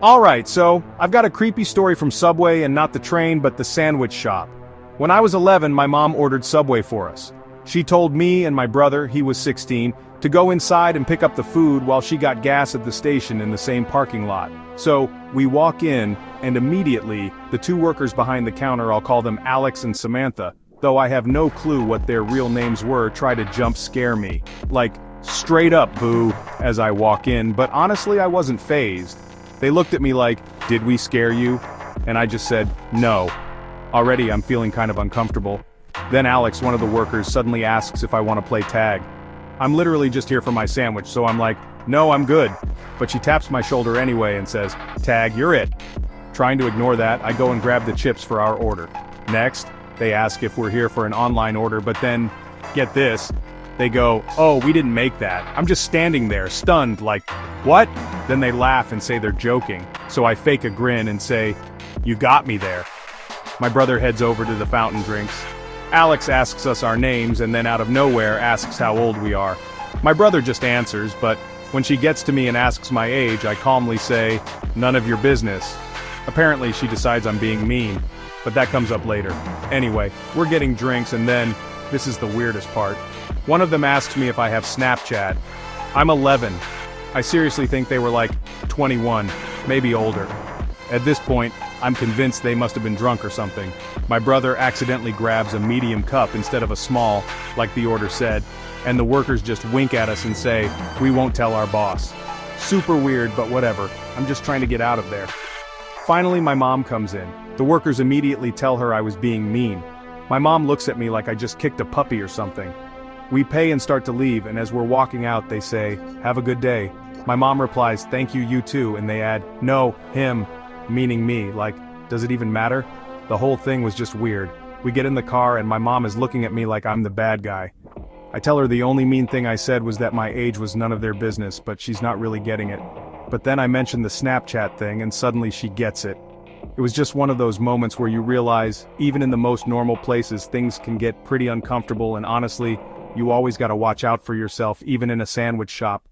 Alright, so, I've got a creepy story from Subway and not the train but the sandwich shop. When I was 11, my mom ordered Subway for us. She told me and my brother, he was 16, to go inside and pick up the food while she got gas at the station in the same parking lot. So, we walk in, and immediately, the two workers behind the counter, I'll call them Alex and Samantha, though I have no clue what their real names were, try to jump scare me. Like, straight up boo, as I walk in, but honestly I wasn't fazed. They looked at me like, did we scare you? And I just said, no. Already I'm feeling kind of uncomfortable. Then Alex, one of the workers, suddenly asks if I want to play tag. I'm literally just here for my sandwich, so I'm like, no, I'm good. But she taps my shoulder anyway and says, tag, you're it. Trying to ignore that, I go and grab the chips for our order. Next, they ask if we're here for an online order, but then, get this, they go, oh, we didn't make that. I'm just standing there, stunned, like, what? Then they laugh and say they're joking, so I fake a grin and say, you got me there. My brother heads over to the fountain drinks. Alex asks us our names and then out of nowhere asks how old we are. My brother just answers, but when she gets to me and asks my age, I calmly say, none of your business. Apparently she decides I'm being mean, but that comes up later. Anyway, we're getting drinks and then, this is the weirdest part. One of them asks me if I have Snapchat. I'm 11. I seriously think they were like 21, maybe older. At this point, I'm convinced they must have been drunk or something. My brother accidentally grabs a medium cup instead of a small, like the order said, and the workers just wink at us and say, we won't tell our boss. Super weird, but whatever. I'm just trying to get out of there. Finally, my mom comes in. The workers immediately tell her I was being mean. My mom looks at me like I just kicked a puppy or something. We pay and start to leave, and as we're walking out, they say, have a good day. My mom replies, thank you, you too, and they add, no, him, meaning me, like, does it even matter? The whole thing was just weird. We get in the car and my mom is looking at me like I'm the bad guy. I tell her the only mean thing I said was that my age was none of their business, but she's not really getting it. But then I mentioned the Snapchat thing and suddenly she gets it. It was just one of those moments where you realize, even in the most normal places, things can get pretty uncomfortable, and honestly, you always gotta watch out for yourself, even in a sandwich shop.